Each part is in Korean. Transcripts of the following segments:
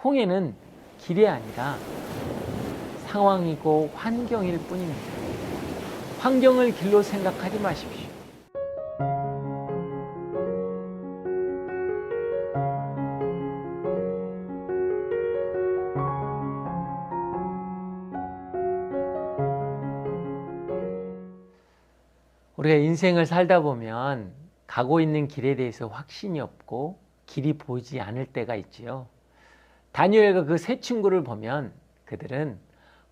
홍해는 길이 아니라 상황이고 환경일 뿐입니다. 환경을 길로 생각하지 마십시오. 우리가 인생을 살다 보면 가고 있는 길에 대해서 확신이 없고 길이 보이지 않을 때가 있지요. 다니엘과 그 세 친구를 보면 그들은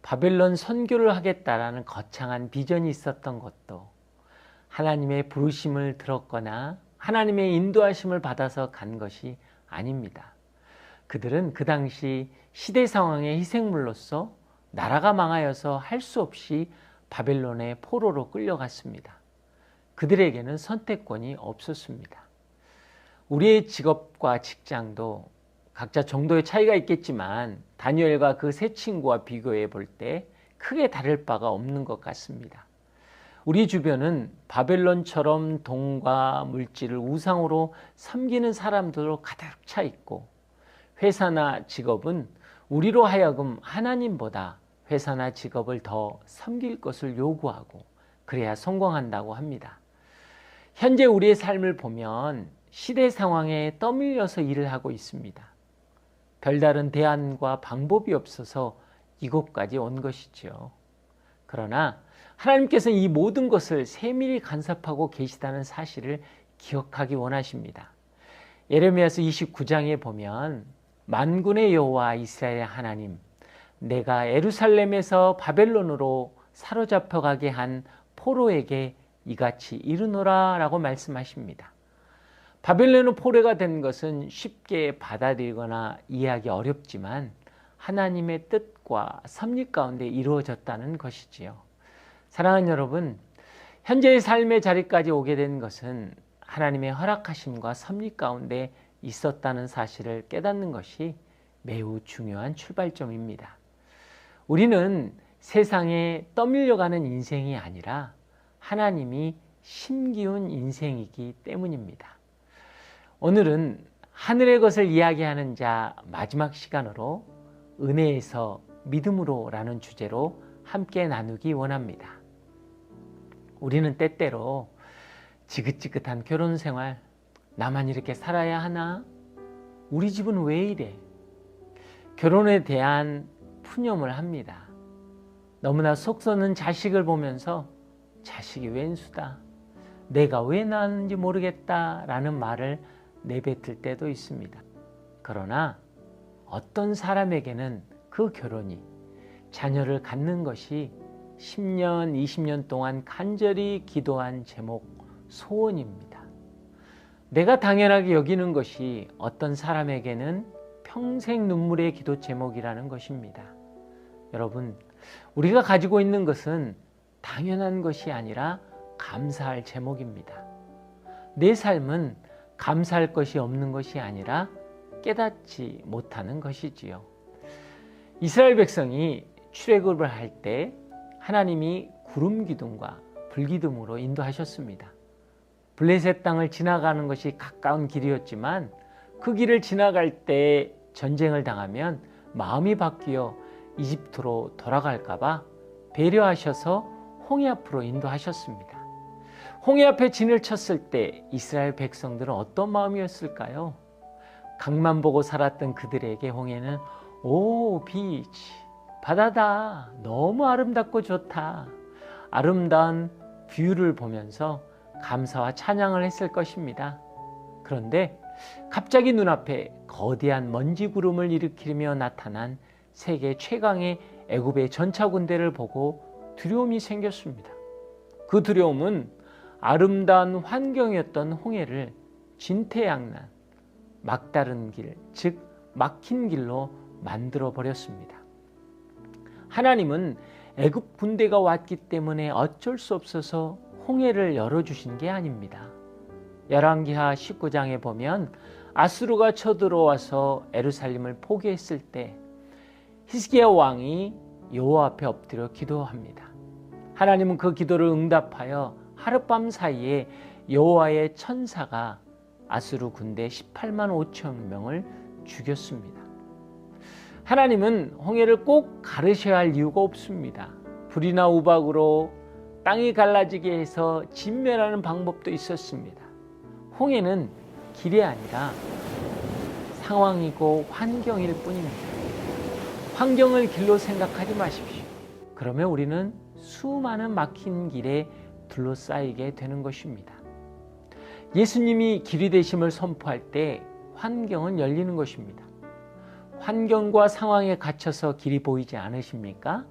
바벨론 선교를 하겠다라는 거창한 비전이 있었던 것도, 하나님의 부르심을 들었거나 하나님의 인도하심을 받아서 간 것이 아닙니다. 그들은 그 당시 시대 상황의 희생물로서 나라가 망하여서 할 수 없이 바벨론의 포로로 끌려갔습니다. 그들에게는 선택권이 없었습니다. 우리의 직업과 직장도 각자 정도의 차이가 있겠지만 다니엘과 그 세 친구와 비교해 볼 때 크게 다를 바가 없는 것 같습니다. 우리 주변은 바벨론처럼 돈과 물질을 우상으로 섬기는 사람들로 가득 차 있고, 회사나 직업은 우리로 하여금 하나님보다 회사나 직업을 더 섬길 것을 요구하고 그래야 성공한다고 합니다. 현재 우리의 삶을 보면 시대 상황에 떠밀려서 일을 하고 있습니다. 별다른 대안과 방법이 없어서 이곳까지 온 것이죠. 그러나 하나님께서 이 모든 것을 세밀히 간섭하고 계시다는 사실을 기억하기 원하십니다. 예레미야서 29장에 보면 만군의 여호와 이스라엘의 하나님, 내가 예루살렘에서 바벨론으로 사로잡혀가게 한 포로에게 이같이 이르노라 라고 말씀하십니다. 바벨론의 포로가 된 것은 쉽게 받아들이거나 이해하기 어렵지만 하나님의 뜻과 섭리 가운데 이루어졌다는 것이지요. 사랑하는 여러분, 현재의 삶의 자리까지 오게 된 것은 하나님의 허락하심과 섭리 가운데 있었다는 사실을 깨닫는 것이 매우 중요한 출발점입니다. 우리는 세상에 떠밀려가는 인생이 아니라 하나님이 심기운 인생이기 때문입니다. 오늘은 하늘의 것을 이야기하는 자 마지막 시간으로 은혜에서 믿음으로 라는 주제로 함께 나누기 원합니다. 우리는 때때로 지긋지긋한 결혼 생활, 나만 이렇게 살아야 하나? 우리 집은 왜 이래? 결혼에 대한 푸념을 합니다. 너무나 속 썩는 자식을 보면서 자식이 웬수다, 내가 왜 낳았는지 모르겠다 라는 말을 내뱉을 때도 있습니다. 그러나 어떤 사람에게는 그 결혼이, 자녀를 갖는 것이 10년, 20년 동안 간절히 기도한 제목, 소원입니다. 내가 당연하게 여기는 것이 어떤 사람에게는 평생 눈물의 기도 제목이라는 것입니다. 여러분, 우리가 가지고 있는 것은 당연한 것이 아니라 감사할 제목입니다. 내 삶은 감사할 것이 없는 것이 아니라 깨닫지 못하는 것이지요. 이스라엘 백성이 출애굽을 할 때 하나님이 구름 기둥과 불 기둥으로 인도하셨습니다. 블레셋 땅을 지나가는 것이 가까운 길이었지만 그 길을 지나갈 때 전쟁을 당하면 마음이 바뀌어 이집트로 돌아갈까 봐 배려하셔서 홍해 앞으로 인도하셨습니다. 홍해 앞에 진을 쳤을 때 이스라엘 백성들은 어떤 마음이었을까요? 강만 보고 살았던 그들에게 홍해는 오 비치, 바다다, 너무 아름답고 좋다, 아름다운 뷰를 보면서 감사와 찬양을 했을 것입니다. 그런데 갑자기 눈앞에 거대한 먼지 구름을 일으키며 나타난 세계 최강의 애굽의 전차 군대를 보고 두려움이 생겼습니다. 그 두려움은 아름다운 환경이었던 홍해를 진퇴양난, 막다른 길, 즉 막힌 길로 만들어 버렸습니다. 하나님은 애굽 군대가 왔기 때문에 어쩔 수 없어서 홍해를 열어주신 게 아닙니다. 열왕기하 19장에 보면 아수르가 쳐들어와서 예루살렘을 포기했을 때 히스기야 왕이 여호와 앞에 엎드려 기도합니다. 하나님은 그 기도를 응답하여 하룻밤 사이에 여호와의 천사가 아수르 군대 18만 5천 명을 죽였습니다. 하나님은 홍해를 꼭 가르셔야 할 이유가 없습니다. 불이나 우박으로 땅이 갈라지게 해서 진멸하는 방법도 있었습니다. 홍해는 길이 아니라 상황이고 환경일 뿐입니다. 환경을 길로 생각하지 마십시오. 그러면 우리는 수많은 막힌 길에 둘러싸이게 되는 것입니다. 예수님이 길이 되심을 선포할 때 환경은 열리는 것입니다. 환경과 상황에 갇혀서 길이 보이지 않으십니까?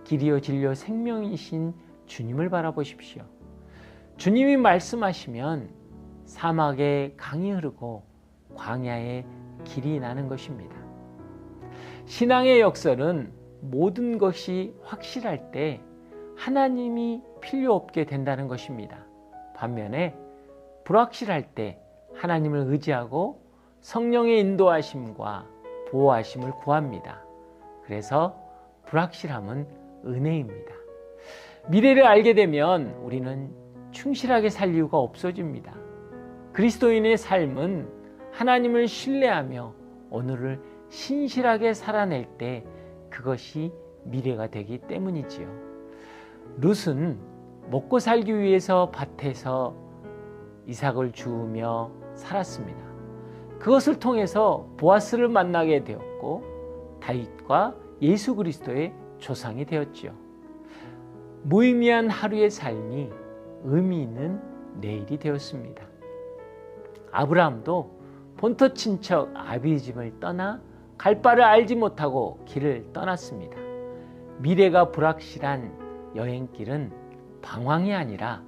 길이요 진리요 생명이신 주님을 바라보십시오. 주님이 말씀하시면 사막에 강이 흐르고 광야에 길이 나는 것입니다. 신앙의 역설은 모든 것이 확실할 때 하나님이 필요 없게 된다는 것입니다. 반면에 불확실할 때 하나님을 의지하고 성령의 인도하심과 보호하심을 구합니다. 그래서 불확실함은 은혜입니다. 미래를 알게 되면 우리는 충실하게 살 이유가 없어집니다. 그리스도인의 삶은 하나님을 신뢰하며 오늘을 신실하게 살아낼 때 그것이 미래가 되기 때문이지요. 룻은 먹고 살기 위해서 밭에서 이삭을 주우며 살았습니다. 그것을 통해서 보아스를 만나게 되었고 다윗과 예수 그리스도의 조상이 되었지요. 무의미한 하루의 삶이 의미 있는 내일이 되었습니다. 아브라함도 본토 친척 아비집을 떠나 갈 바를 알지 못하고 길을 떠났습니다. 미래가 불확실한 여행길은 방황이 아니라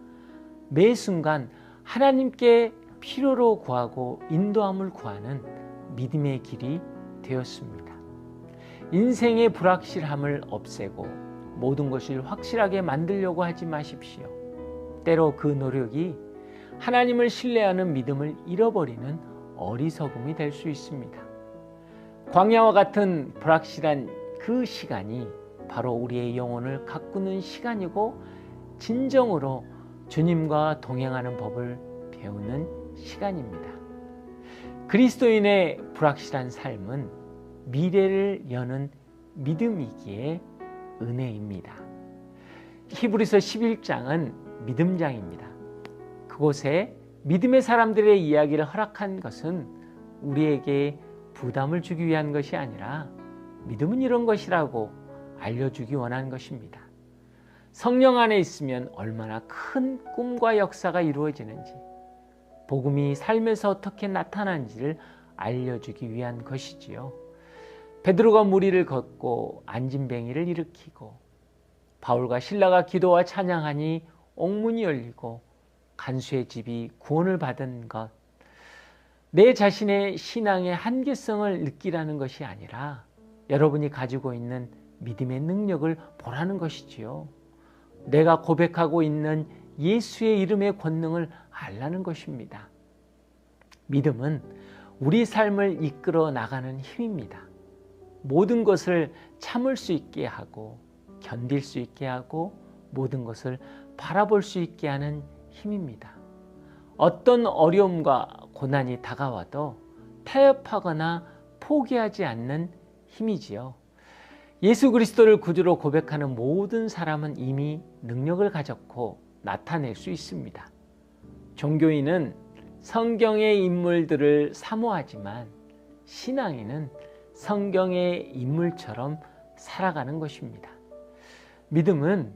매 순간 하나님께 필요로 구하고 인도함을 구하는 믿음의 길이 되었습니다. 인생의 불확실함을 없애고 모든 것을 확실하게 만들려고 하지 마십시오. 때로 그 노력이 하나님을 신뢰하는 믿음을 잃어버리는 어리석음이 될 수 있습니다. 광야와 같은 불확실한 그 시간이 바로 우리의 영혼을 가꾸는 시간이고 진정으로 주님과 동행하는 법을 배우는 시간입니다. 그리스도인의 불확실한 삶은 미래를 여는 믿음이기에 은혜입니다. 히브리서 11장은 믿음장입니다. 그곳에 믿음의 사람들의 이야기를 허락한 것은 우리에게 부담을 주기 위한 것이 아니라 믿음은 이런 것이라고 알려주기 원한 것입니다. 성령 안에 있으면 얼마나 큰 꿈과 역사가 이루어지는지, 복음이 삶에서 어떻게 나타나는지를 알려주기 위한 것이지요. 베드로가 무리를 걷고 안진뱅이를 일으키고 바울과 실라가 기도와 찬양하니 옥문이 열리고 간수의 집이 구원을 받은 것, 내 자신의 신앙의 한계성을 느끼라는 것이 아니라 여러분이 가지고 있는 믿음의 능력을 보라는 것이지요. 내가 고백하고 있는 예수의 이름의 권능을 알라는 것입니다. 믿음은 우리 삶을 이끌어 나가는 힘입니다. 모든 것을 참을 수 있게 하고 견딜 수 있게 하고 모든 것을 바라볼 수 있게 하는 힘입니다. 어떤 어려움과 고난이 다가와도 타협하거나 포기하지 않는 힘이지요. 예수 그리스도를 구주로 고백하는 모든 사람은 이미 능력을 가졌고 나타낼 수 있습니다. 종교인은 성경의 인물들을 사모하지만 신앙인은 성경의 인물처럼 살아가는 것입니다. 믿음은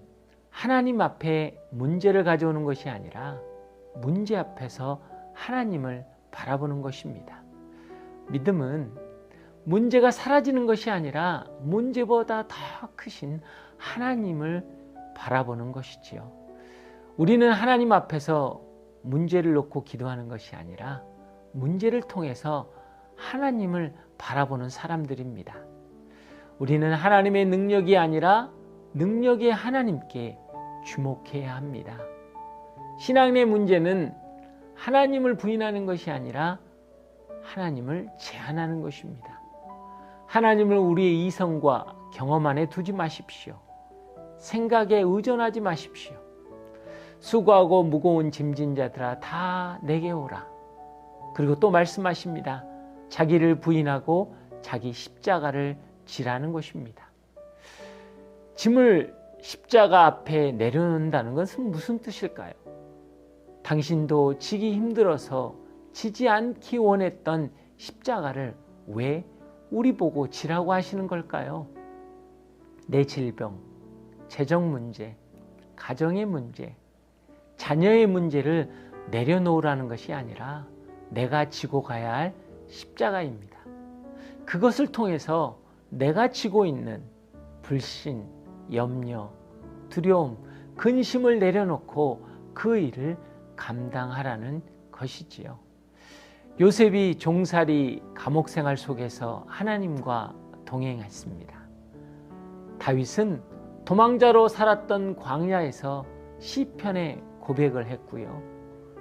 하나님 앞에 문제를 가져오는 것이 아니라 문제 앞에서 하나님을 바라보는 것입니다. 믿음은 문제가 사라지는 것이 아니라 문제보다 더 크신 하나님을 바라보는 것이지요. 우리는 하나님 앞에서 문제를 놓고 기도하는 것이 아니라 문제를 통해서 하나님을 바라보는 사람들입니다. 우리는 하나님의 능력이 아니라 능력의 하나님께 주목해야 합니다. 신앙의 문제는 하나님을 부인하는 것이 아니라 하나님을 제한하는 것입니다. 하나님을 우리의 이성과 경험 안에 두지 마십시오. 생각에 의존하지 마십시오. 수고하고 무거운 짐진 자들아 다 내게 오라. 그리고 또 말씀하십니다. 자기를 부인하고 자기 십자가를 지라는 것입니다. 짐을 십자가 앞에 내려놓는다는 것은 무슨 뜻일까요? 당신도 지기 힘들어서 지지 않기 원했던 십자가를 왜 우리 보고 지라고 하시는 걸까요? 내 질병, 재정 문제, 가정의 문제, 자녀의 문제를 내려놓으라는 것이 아니라 내가 지고 가야 할 십자가입니다. 그것을 통해서 내가 지고 있는 불신, 염려, 두려움, 근심을 내려놓고 그 일을 감당하라는 것이지요. 요셉이 종살이 감옥 생활 속에서 하나님과 동행했습니다. 다윗은 도망자로 살았던 광야에서 시편의 고백을 했고요.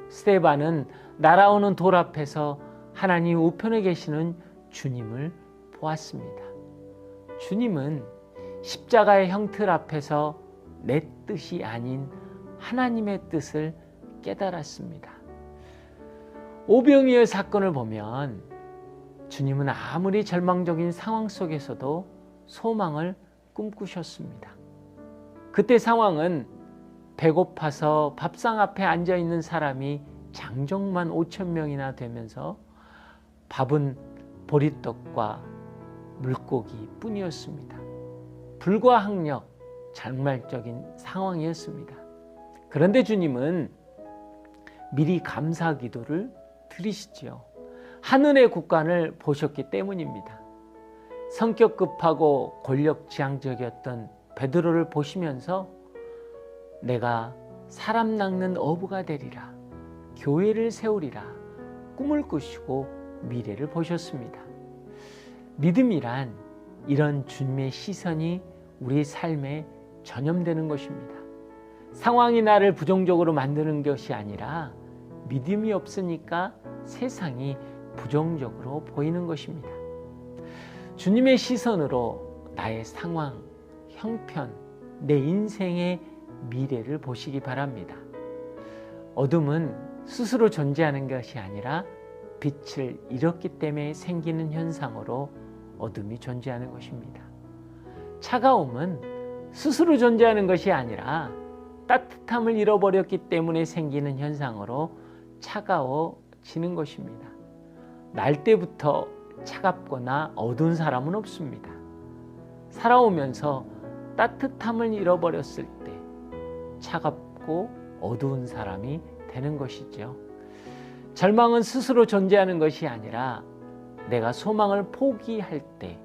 스데반은 날아오는 돌 앞에서 하나님 우편에 계시는 주님을 보았습니다. 주님은 십자가의 형틀 앞에서 내 뜻이 아닌 하나님의 뜻을 깨달았습니다. 오병이어 사건을 보면 주님은 아무리 절망적인 상황 속에서도 소망을 꿈꾸셨습니다. 그때 상황은 배고파서 밥상 앞에 앉아있는 사람이 장정만 5,000명이나 되면서 밥은 보리떡과 물고기 뿐이었습니다. 불가항력, 장말적인 상황이었습니다. 그런데 주님은 미리 감사 기도를 드리시지요. 하늘의 국간을 보셨기 때문입니다. 성격 급하고 권력지향적이었던 베드로를 보시면서 내가 사람 낚는 어부가 되리라, 교회를 세우리라 꿈을 꾸시고 미래를 보셨습니다. 믿음이란 이런 주님의 시선이 우리 삶에 전염되는 것입니다. 상황이 나를 부정적으로 만드는 것이 아니라 믿음이 없으니까 세상이 부정적으로 보이는 것입니다. 주님의 시선으로 나의 상황, 형편, 내 인생의 미래를 보시기 바랍니다. 어둠은 스스로 존재하는 것이 아니라 빛을 잃었기 때문에 생기는 현상으로 어둠이 존재하는 것입니다. 차가움은 스스로 존재하는 것이 아니라 따뜻함을 잃어버렸기 때문에 생기는 현상으로 차가워지는 것입니다. 날 때부터 차갑거나 어두운 사람은 없습니다. 살아오면서 따뜻함을 잃어버렸을 때 차갑고 어두운 사람이 되는 것이죠. 절망은 스스로 존재하는 것이 아니라 내가 소망을 포기할 때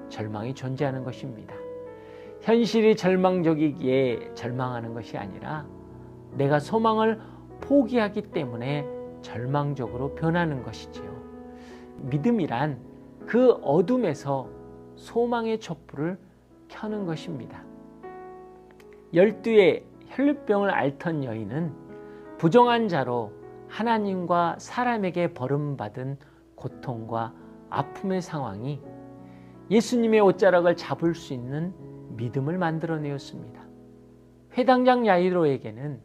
절망이 존재하는 것입니다. 현실이 절망적이기에 절망하는 것이 아니라 내가 소망을 포기하기 때문에 절망적으로 변하는 것이지요. 믿음이란 그 어둠에서 소망의 촛불을 켜는 것입니다. 12의 혈루병을 앓던 여인은 부정한 자로 하나님과 사람에게 버림받은 고통과 아픔의 상황이 예수님의 옷자락을 잡을 수 있는 믿음을 만들어내었습니다. 회당장 야이로에게는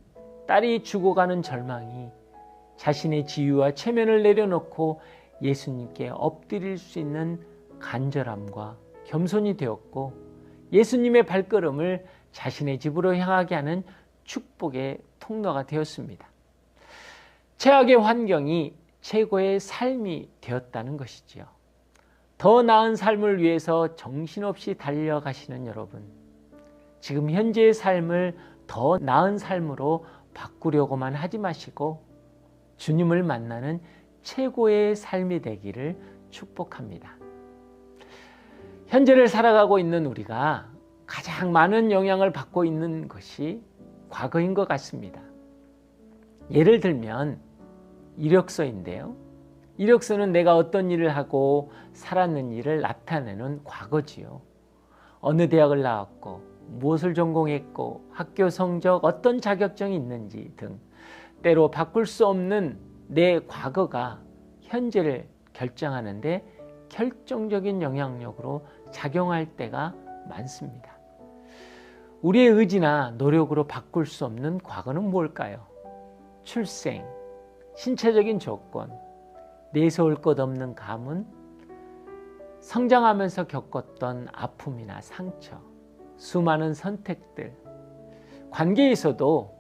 딸이 죽어가는 절망이 자신의 지위와 체면을 내려놓고 예수님께 엎드릴 수 있는 간절함과 겸손이 되었고 예수님의 발걸음을 자신의 집으로 향하게 하는 축복의 통로가 되었습니다. 최악의 환경이 최고의 삶이 되었다는 것이지요. 더 나은 삶을 위해서 정신없이 달려가시는 여러분, 지금 현재의 삶을 더 나은 삶으로 바꾸려고만 하지 마시고 주님을 만나는 최고의 삶이 되기를 축복합니다. 현재를 살아가고 있는 우리가 가장 많은 영향을 받고 있는 것이 과거인 것 같습니다. 예를 들면 이력서인데요. 이력서는 내가 어떤 일을 하고 살았는 일을 나타내는 과거지요. 어느 대학을 나왔고 무엇을 전공했고 학교 성적 어떤 자격증이 있는지 등 때로 바꿀 수 없는 내 과거가 현재를 결정하는 데 결정적인 영향력으로 작용할 때가 많습니다. 우리의 의지나 노력으로 바꿀 수 없는 과거는 뭘까요? 출생, 신체적인 조건, 내세울 것 없는 가문, 성장하면서 겪었던 아픔이나 상처, 수많은 선택들, 관계에서도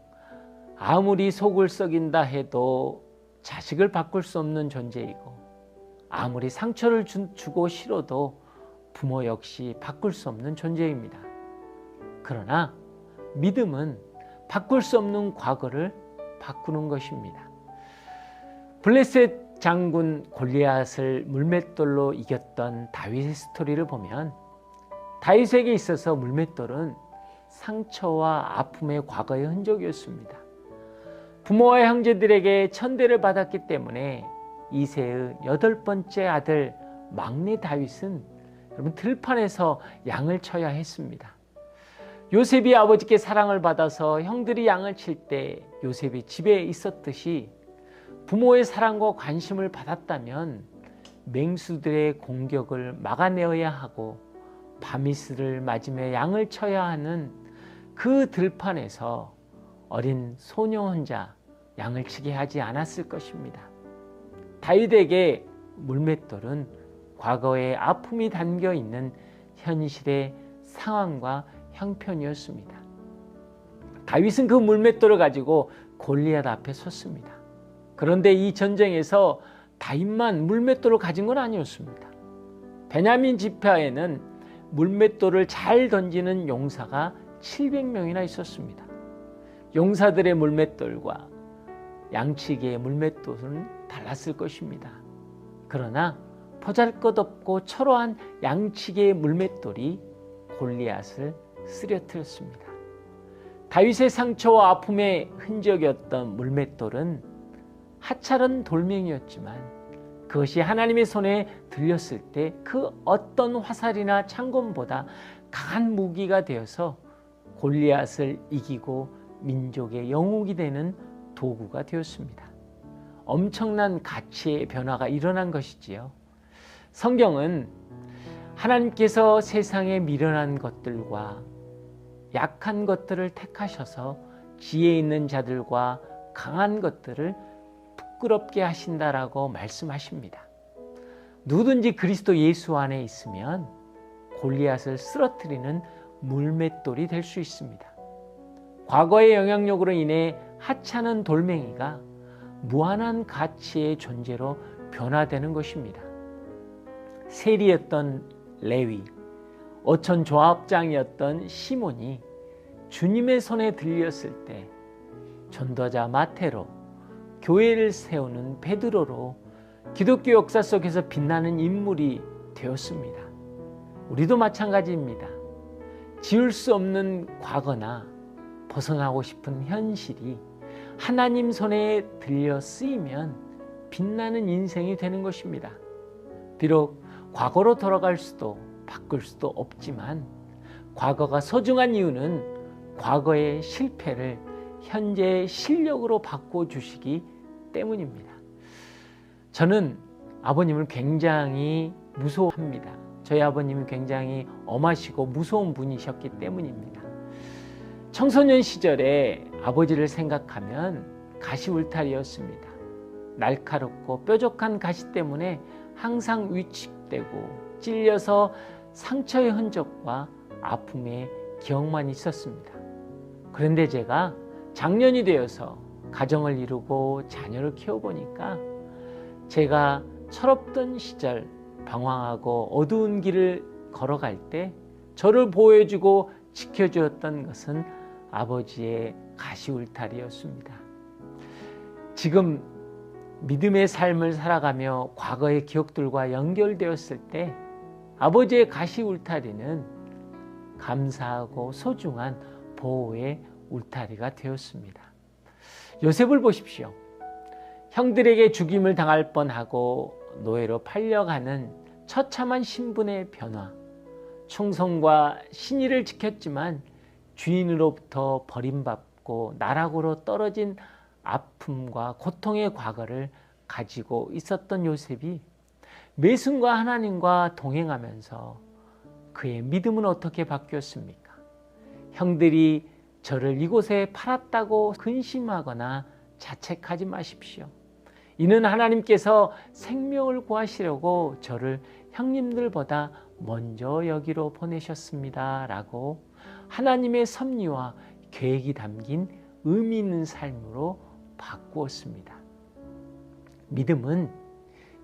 아무리 속을 썩인다 해도 자식을 바꿀 수 없는 존재이고, 아무리 상처를 주고 싫어도 부모 역시 바꿀 수 없는 존재입니다. 그러나 믿음은 바꿀 수 없는 과거를 바꾸는 것입니다. 블레셋 장군 골리앗을 물맷돌로 이겼던 다윗의 스토리를 보면, 다윗에게 있어서 물맷돌은 상처와 아픔의 과거의 흔적이었습니다. 부모와 형제들에게 천대를 받았기 때문에 이새의 8번째 아들 막내 다윗은 여러분 들판에서 양을 쳐야 했습니다. 요셉이 아버지께 사랑을 받아서 형들이 양을 칠 때 요셉이 집에 있었듯이 부모의 사랑과 관심을 받았다면 맹수들의 공격을 막아내어야 하고 밤이슬을 맞으며 양을 쳐야 하는 그 들판에서 어린 소녀 혼자 양을 치게 하지 않았을 것입니다. 다윗에게 물맷돌은 과거의 아픔이 담겨 있는 현실의 상황과 형편이었습니다. 다윗은 그 물맷돌을 가지고 골리앗 앞에 섰습니다. 그런데 이 전쟁에서 다윗만 물맷돌을 가진 건 아니었습니다. 베냐민 지파에는 물맷돌을 잘 던지는 용사가 700명이나 있었습니다. 용사들의 물맷돌과 양치기의 물맷돌은 달랐을 것입니다. 그러나 보잘것없고 초라한 양치기의 물맷돌이 골리앗을 쓰러뜨렸습니다. 다윗의 상처와 아픔의 흔적이었던 물맷돌은 하찮은 돌멩이였지만 그것이 하나님의 손에 들렸을 때 그 어떤 화살이나 창검보다 강한 무기가 되어서 골리앗을 이기고 민족의 영웅이 되는 도구가 되었습니다. 엄청난 가치의 변화가 일어난 것이지요. 성경은 하나님께서 세상에 미련한 것들과 약한 것들을 택하셔서 지혜 있는 자들과 강한 것들을 부끄럽게 하신다라고 말씀하십니다. 누구든지 그리스도 예수 안에 있으면 골리앗을 쓰러뜨리는 물맷돌이 될 수 있습니다. 과거의 영향력으로 인해 하찮은 돌멩이가 무한한 가치의 존재로 변화되는 것입니다. 세리였던 레위, 어촌 조합장이었던 시몬이 주님의 손에 들렸을 때 전도자 마태로, 교회를 세우는 베드로로 기독교 역사 속에서 빛나는 인물이 되었습니다. 우리도 마찬가지입니다. 지울 수 없는 과거나 벗어나고 싶은 현실이 하나님 손에 들려 쓰이면 빛나는 인생이 되는 것입니다. 비록 과거로 돌아갈 수도 바꿀 수도 없지만 과거가 소중한 이유는 과거의 실패를 현재의 실력으로 바꿔주시기 때문입니다. 저는 아버님을 굉장히 무서워합니다. 저희 아버님은 굉장히 엄하시고 무서운 분이셨기 때문입니다. 청소년 시절에 아버지를 생각하면 가시 울타리였습니다. 날카롭고 뾰족한 가시 때문에 항상 위축되고 찔려서 상처의 흔적과 아픔의 기억만 있었습니다. 그런데 제가 장년이 되어서 가정을 이루고 자녀를 키워보니까 제가 철없던 시절 방황하고 어두운 길을 걸어갈 때 저를 보호해주고 지켜주었던 것은 아버지의 가시 울타리였습니다. 지금 믿음의 삶을 살아가며 과거의 기억들과 연결되었을 때 아버지의 가시 울타리는 감사하고 소중한 보호의 울타리가 되었습니다. 요셉을 보십시오. 형들에게 죽임을 당할 뻔하고 노예로 팔려가는 처참한 신분의 변화, 충성과 신의를 지켰지만 주인으로부터 버림받고 나락으로 떨어진 아픔과 고통의 과거를 가지고 있었던 요셉이 매순과 하나님과 동행하면서 그의 믿음은 어떻게 바뀌었습니까? 형들이 저를 이곳에 팔았다고 근심하거나 자책하지 마십시오. 이는 하나님께서 생명을 구하시려고 저를 형님들보다 먼저 여기로 보내셨습니다. 라고 하나님의 섭리와 계획이 담긴 의미 있는 삶으로 바꾸었습니다. 믿음은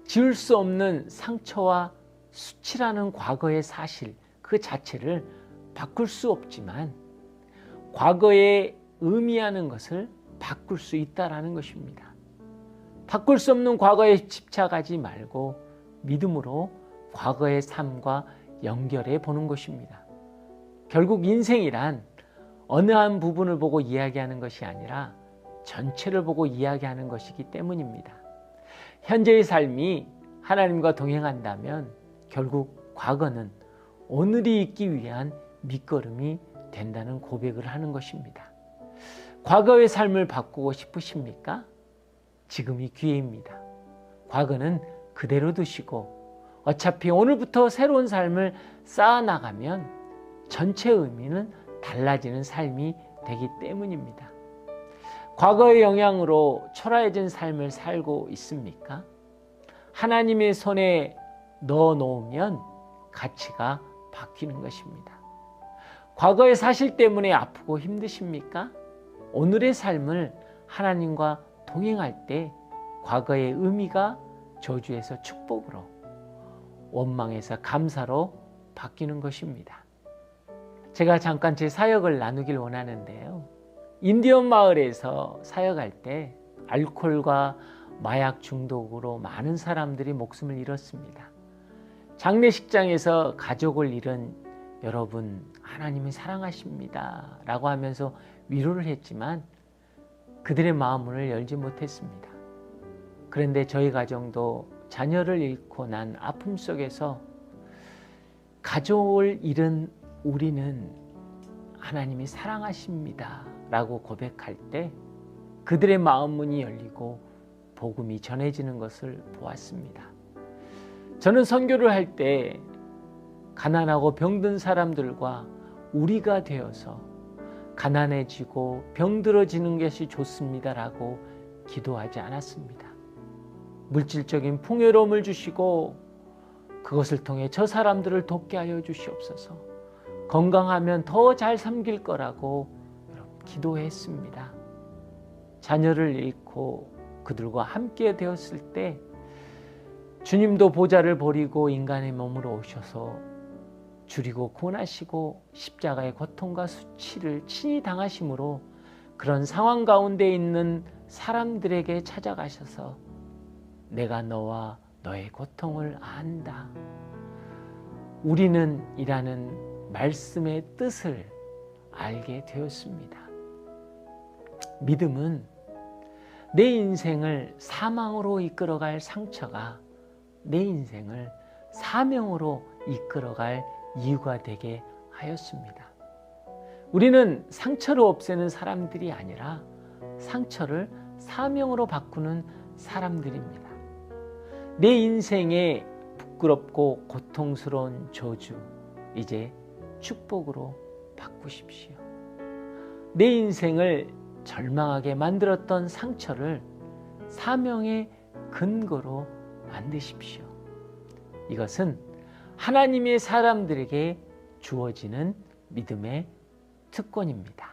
지울 수 없는 상처와 수치라는 과거의 사실 그 자체를 바꿀 수 없지만 과거에 의미하는 것을 바꿀 수 있다라는 것입니다. 바꿀 수 없는 과거에 집착하지 말고 믿음으로 과거의 삶과 연결해 보는 것입니다. 결국 인생이란 어느 한 부분을 보고 이야기하는 것이 아니라 전체를 보고 이야기하는 것이기 때문입니다. 현재의 삶이 하나님과 동행한다면 결국 과거는 오늘이 있기 위한 밑거름이 된다는 고백을 하는 것입니다. 과거의 삶을 바꾸고 싶으십니까? 지금이 기회입니다. 과거는 그대로 두시고 어차피 오늘부터 새로운 삶을 쌓아나가면 전체 의미는 달라지는 삶이 되기 때문입니다. 과거의 영향으로 초라해진 삶을 살고 있습니까? 하나님의 손에 넣어 놓으면 가치가 바뀌는 것입니다. 과거의 사실 때문에 아프고 힘드십니까? 오늘의 삶을 하나님과 동행할 때 과거의 의미가 저주에서 축복으로, 원망에서 감사로 바뀌는 것입니다. 제가 잠깐 제 사역을 나누길 원하는데요. 인디언 마을에서 사역할 때 알코올과 마약 중독으로 많은 사람들이 목숨을 잃었습니다. 장례식장에서 가족을 잃은 여러분, 하나님이 사랑하십니다 라고 하면서 위로를 했지만 그들의 마음을 열지 못했습니다. 그런데 저희 가정도 자녀를 잃고 난 아픔 속에서 가족을 잃은 우리는 하나님이 사랑하십니다 라고 고백할 때 그들의 마음 문이 열리고 복음이 전해지는 것을 보았습니다. 저는 선교를 할 때 가난하고 병든 사람들과 우리가 되어서 가난해지고 병들어지는 것이 좋습니다라고 기도하지 않았습니다. 물질적인 풍요로움을 주시고 그것을 통해 저 사람들을 돕게 하여 주시옵소서. 건강하면 더 잘 섬길 거라고 기도했습니다. 자녀를 잃고 그들과 함께 되었을 때 주님도 보좌를 버리고 인간의 몸으로 오셔서 줄이고 구원하시고 십자가의 고통과 수치를 친히 당하심으로 그런 상황 가운데 있는 사람들에게 찾아가셔서 내가 너와 너의 고통을 안다. 우리는 이라는 말씀의 뜻을 알게 되었습니다. 믿음은 내 인생을 사망으로 이끌어갈 상처가 내 인생을 사명으로 이끌어갈 이유가 되게 하였습니다. 우리는 상처를 없애는 사람들이 아니라 상처를 사명으로 바꾸는 사람들입니다. 내 인생의 부끄럽고 고통스러운 저주 이제 축복으로 바꾸십시오. 내 인생을 절망하게 만들었던 상처를 사명의 근거로 만드십시오. 이것은 하나님의 사람들에게 주어지는 믿음의 특권입니다.